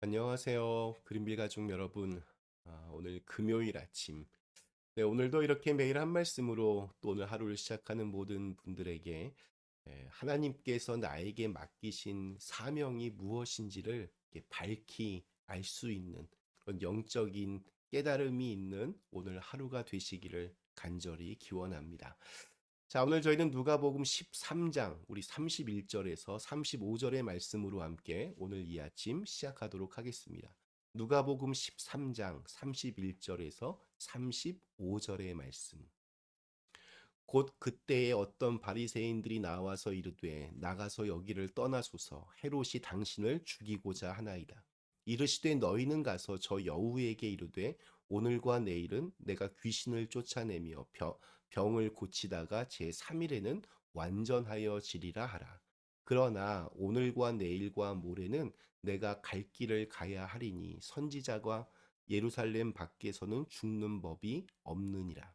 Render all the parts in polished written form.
안녕하세요. 그린빌 가족 여러분. 오늘 금요일 아침. 네, 오늘도 이렇게 매일 한 말씀으로 또 오늘 하루를 시작하는 모든 분들에게 하나님께서 나에게 맡기신 사명이 무엇인지를 이렇게 밝히 알 수 있는 그런 영적인 깨달음이 있는 오늘 하루가 되시기를 간절히 기원합니다. 자, 오늘 저희는 누가복음 13장 우리 31절에서 35절의 말씀으로 함께 오늘 이 아침 시작하도록 하겠습니다. 누가복음 13장 31절에서 35절의 말씀. 곧 그때에 어떤 바리새인들이 나와서 이르되 나가서 여기를 떠나소서 헤롯이 당신을 죽이고자 하나이다. 이르시되 너희는 가서 저 여우에게 이르되 오늘과 내일은 내가 귀신을 쫓아내며 병을 고치다가 제3일에는 완전하여 지리라 하라. 그러나 오늘과 내일과 모레는 내가 갈 길을 가야 하리니 선지자가 예루살렘 밖에서는 죽는 법이 없느니라.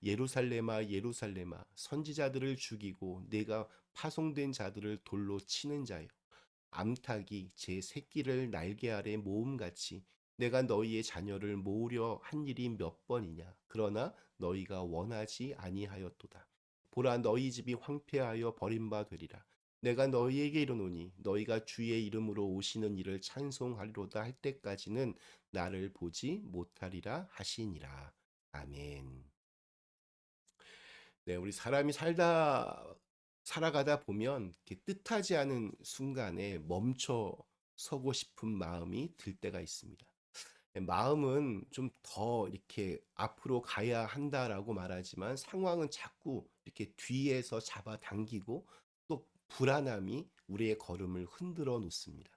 예루살렘아 예루살렘아 선지자들을 죽이고 내가 파송된 자들을 돌로 치는 자여 암탉이 제 새끼를 날개 아래 모음같이 내가 너희의 자녀를 모으려 한 일이 몇 번이냐 그러나 너희가 원하지 아니하였도다. 보라 너희 집이 황폐하여 버림바 되리라. 내가 너희에게 이르노니 너희가 주의 이름으로 오시는 이를 찬송하리로다 할 때까지는 나를 보지 못하리라 하시니라. 아멘. 네, 우리 사람이 살아가다 보면 이렇게 뜻하지 않은 순간에 멈춰 서고 싶은 마음이 들 때가 있습니다. 네, 마음은 좀 더 이렇게 앞으로 가야 한다라고 말하지만 상황은 자꾸 이렇게 뒤에서 잡아당기고 또 불안함이 우리의 걸음을 흔들어 놓습니다.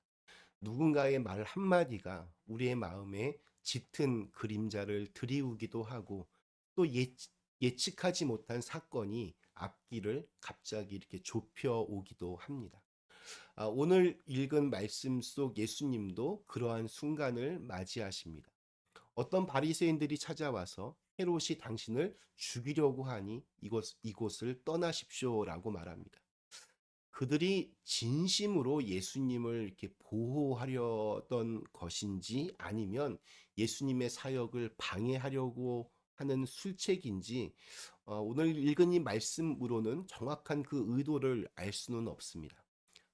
누군가의 말 한마디가 우리의 마음에 짙은 그림자를 드리우기도 하고 또 예측하지 못한 사건이 앞길을 갑자기 이렇게 좁혀 오기도 합니다. 오늘 읽은 말씀 속 예수님도 그러한 순간을 맞이하십니다. 어떤 바리새인들이 찾아와서 헤롯이 당신을 죽이려고 하니 이곳을 떠나십시오라고 말합니다. 그들이 진심으로 예수님을 이렇게 보호하려던 것인지 아니면 예수님의 사역을 방해하려고 하는 술책인지 오늘 읽은 이 말씀으로는 정확한 그 의도를 알 수는 없습니다.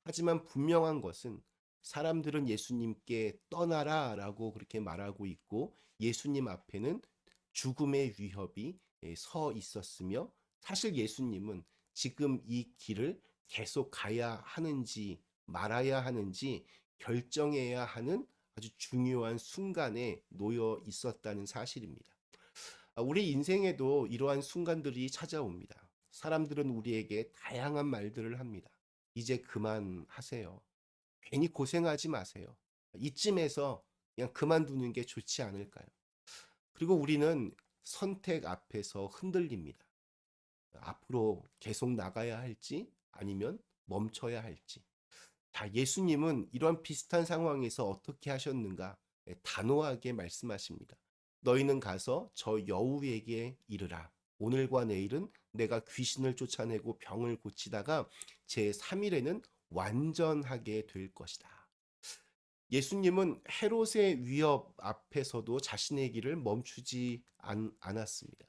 하지만 분명한 것은 사람들은 예수님께 떠나라라고 그렇게 말하고 있고 예수님 앞에는 죽음의 위협이 서 있었으며 사실 예수님은 지금 이 길을 계속 가야 하는지 말아야 하는지 결정해야 하는 아주 중요한 순간에 놓여 있었다는 사실입니다. 우리 인생에도 이러한 순간들이 찾아옵니다. 사람들은 우리에게 다양한 말들을 합니다. 이제 그만하세요. 괜히 고생하지 마세요. 이쯤에서 그냥 그만두는 게 좋지 않을까요? 그리고 우리는 선택 앞에서 흔들립니다. 앞으로 계속 나가야 할지 아니면 멈춰야 할지. 자, 예수님은 이런 비슷한 상황에서 어떻게 하셨는가? 단호하게 말씀하십니다. 너희는 가서 저 여우에게 이르라. 오늘과 내일은 내가 귀신을 쫓아내고 병을 고치다가 제 3일에는 완전하게 될 것이다. 예수님은 헤롯의 위협 앞에서도 자신의 길을 멈추지 않았습니다.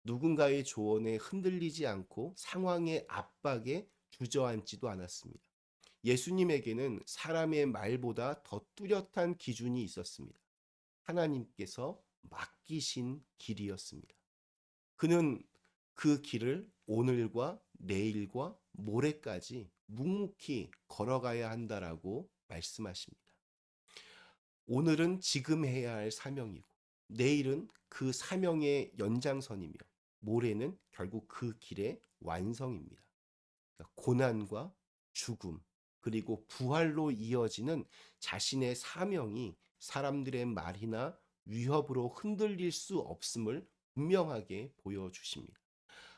누군가의 조언에 흔들리지 않고 상황의 압박에 주저앉지도 않았습니다. 예수님에게는 사람의 말보다 더 뚜렷한 기준이 있었습니다. 하나님께서 맡기신 길이었습니다. 그는 그 길을 오늘과 내일과 모레까지 묵묵히 걸어가야 한다라고 말씀하십니다. 오늘은 지금 해야 할 사명이고, 내일은 그 사명의 연장선이며, 모레는 결국 그 길의 완성입니다. 그러니까 고난과 죽음, 그리고 부활로 이어지는 자신의 사명이 사람들의 말이나 위협으로 흔들릴 수 없음을 분명하게 보여주십니다.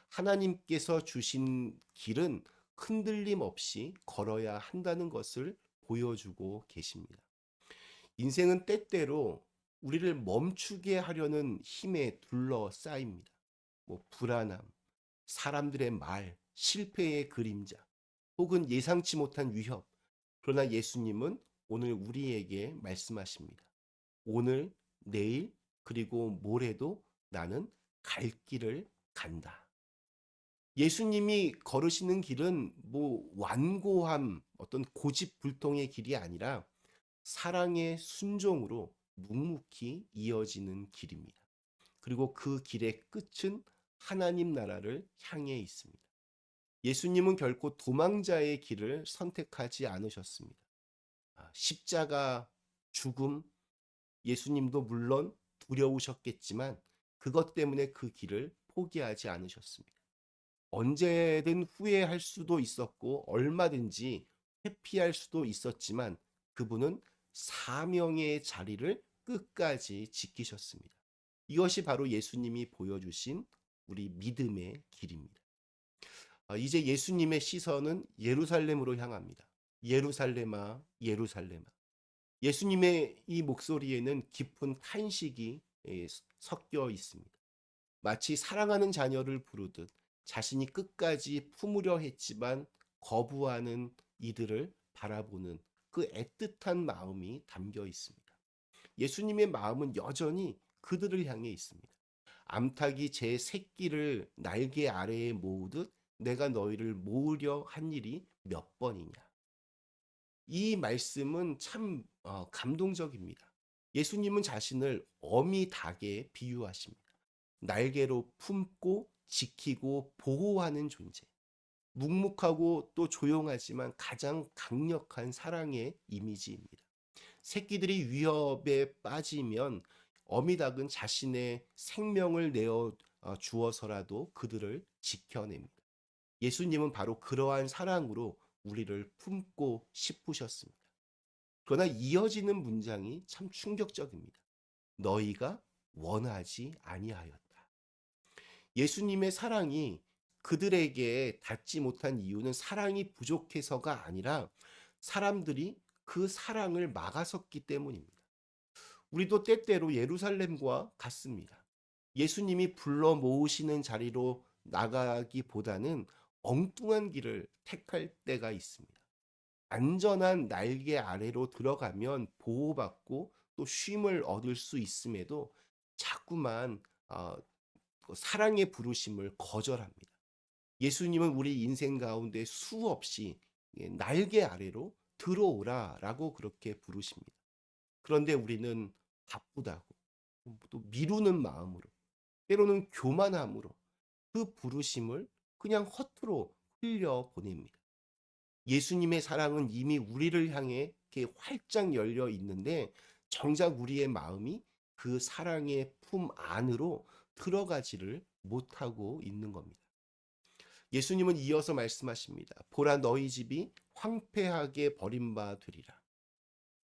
하나님께서 주신 길은 흔들림 없이 걸어야 한다는 것을 보여주고 계십니다. 인생은 때때로 우리를 멈추게 하려는 힘에 둘러싸입니다. 불안함, 사람들의 말, 실패의 그림자, 혹은 예상치 못한 위협. 그러나 예수님은 오늘 우리에게 말씀하십니다. 오늘, 내일, 그리고 모레도 나는 갈 길을 간다. 예수님이 걸으시는 길은 뭐 완고함, 어떤 고집불통의 길이 아니라 사랑의 순종으로 묵묵히 이어지는 길입니다. 그리고 그 길의 끝은 하나님 나라를 향해 있습니다. 예수님은 결코 도망자의 길을 선택하지 않으셨습니다. 십자가, 죽음, 예수님도 물론 두려우셨겠지만 그것 때문에 그 길을 포기하지 않으셨습니다. 언제든 후회할 수도 있었고 얼마든지 회피할 수도 있었지만 그분은 사명의 자리를 끝까지 지키셨습니다. 이것이 바로 예수님이 보여주신 우리 믿음의 길입니다. 이제 예수님의 시선은 예루살렘으로 향합니다. 예루살렘아, 예루살렘아. 예수님의 이 목소리에는 깊은 탄식이 섞여 있습니다. 마치 사랑하는 자녀를 부르듯 자신이 끝까지 품으려 했지만 거부하는 이들을 바라보는 그 애틋한 마음이 담겨 있습니다. 예수님의 마음은 여전히 그들을 향해 있습니다. 암탉이 제 새끼를 날개 아래에 모으듯 내가 너희를 모으려 한 일이 몇 번이냐. 이 말씀은 참 감동적입니다. 예수님은 자신을 어미 닭에 비유하십니다. 날개로 품고 지키고 보호하는 존재. 묵묵하고 또 조용하지만 가장 강력한 사랑의 이미지입니다. 새끼들이 위협에 빠지면 어미닭은 자신의 생명을 내어 주어서라도 그들을 지켜냅니다. 예수님은 바로 그러한 사랑으로 우리를 품고 싶으셨습니다. 그러나 이어지는 문장이 참 충격적입니다. 너희가 원하지 아니하였다. 예수님의 사랑이 그들에게 닿지 못한 이유는 사랑이 부족해서가 아니라 사람들이 그 사랑을 막아섰기 때문입니다. 우리도 때때로 예루살렘과 같습니다. 예수님이 불러 모으시는 자리로 나가기보다는 엉뚱한 길을 택할 때가 있습니다. 안전한 날개 아래로 들어가면 보호받고 또 쉼을 얻을 수 있음에도 자꾸만 사랑의 부르심을 거절합니다. 예수님은 우리 인생 가운데 수없이 날개 아래로 들어오라라고 그렇게 부르십니다. 그런데 우리는 바쁘다고 또 미루는 마음으로 때로는 교만함으로 그 부르심을 그냥 허투루 흘려 보냅니다. 예수님의 사랑은 이미 우리를 향해 이렇게 활짝 열려 있는데 정작 우리의 마음이 그 사랑의 품 안으로 들어가지를 못하고 있는 겁니다. 예수님은 이어서 말씀하십니다. 보라 너희 집이 황폐하게 버림받으리라.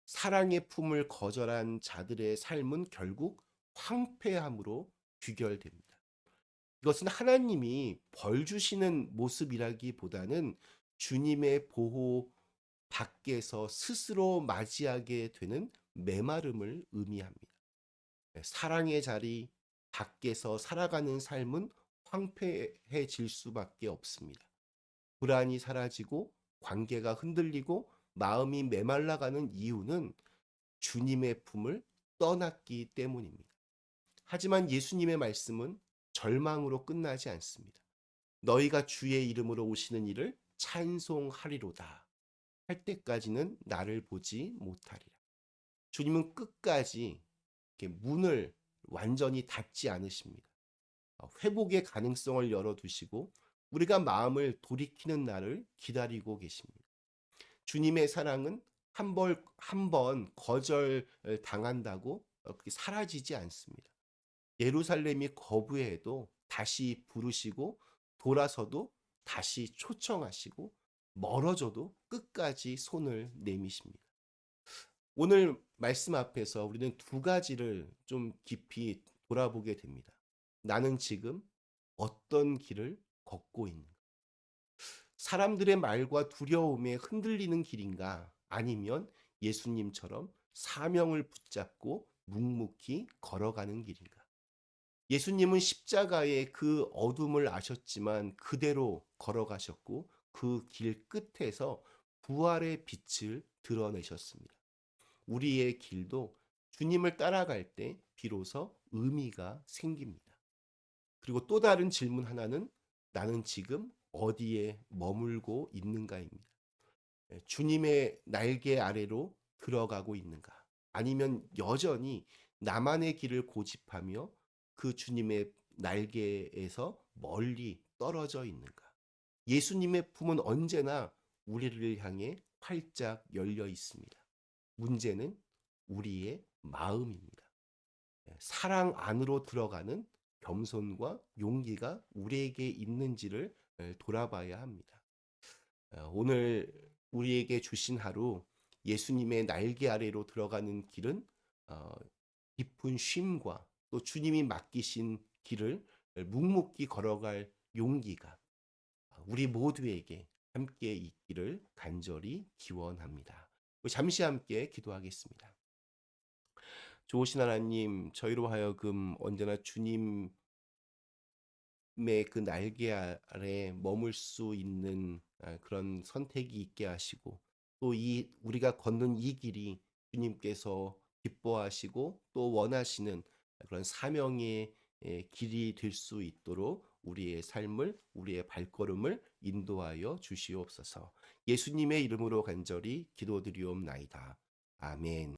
사랑의 품을 거절한 자들의 삶은 결국 황폐함으로 귀결됩니다. 이것은 하나님이 벌 주시는 모습이라기보다는 주님의 보호 밖에서 스스로 맞이하게 되는 메마름을 의미합니다. 사랑의 자리 밖에서 살아가는 삶은 황폐해질 수밖에 없습니다. 불안이 사라지고 관계가 흔들리고 마음이 메말라가는 이유는 주님의 품을 떠났기 때문입니다. 하지만 예수님의 말씀은 절망으로 끝나지 않습니다. 너희가 주의 이름으로 오시는 이를 찬송하리로다 할 때까지는 나를 보지 못하리라. 주님은 끝까지 이렇게 문을 완전히 닫지 않으십니다. 회복의 가능성을 열어두시고 우리가 마음을 돌이키는 날을 기다리고 계십니다. 주님의 사랑은 한 번 거절 당한다고 그렇게 사라지지 않습니다. 예루살렘이 거부해도 다시 부르시고 돌아서도 다시 초청하시고 멀어져도 끝까지 손을 내미십니다. 오늘 말씀 앞에서 우리는 두 가지를 좀 깊이 돌아보게 됩니다. 나는 지금 어떤 길을 걷고 있는가? 사람들의 말과 두려움에 흔들리는 길인가? 아니면 예수님처럼 사명을 붙잡고 묵묵히 걸어가는 길인가? 예수님은 십자가의 그 어둠을 아셨지만 그대로 걸어가셨고 그 길 끝에서 부활의 빛을 드러내셨습니다. 우리의 길도 주님을 따라갈 때 비로소 의미가 생깁니다. 그리고 또 다른 질문 하나는 나는 지금 어디에 머물고 있는가입니다. 주님의 날개 아래로 들어가고 있는가? 아니면 여전히 나만의 길을 고집하며 그 주님의 날개에서 멀리 떨어져 있는가? 예수님의 품은 언제나 우리를 향해 활짝 열려 있습니다. 문제는 우리의 마음입니다. 사랑 안으로 들어가는 겸손과 용기가 우리에게 있는지를 돌아봐야 합니다. 오늘 우리에게 주신 하루 예수님의 날개 아래로 들어가는 길은 어, 깊은 쉼과 또 주님이 맡기신 길을 묵묵히 걸어갈 용기가 우리 모두에게 함께 있기를 간절히 기원합니다. 잠시 함께 기도하겠습니다. 좋으신 하나님, 저희로 하여금 언제나 주님의 그 날개 아래 머물 수 있는 그런 선택이 있게 하시고 또 이 우리가 걷는 이 길이 주님께서 기뻐하시고 또 원하시는 그런 사명의 길이 될 수 있도록 우리의 삶을 우리의 발걸음을 인도하여 주시옵소서. 예수님의 이름으로 간절히 기도드리옵나이다. 아멘.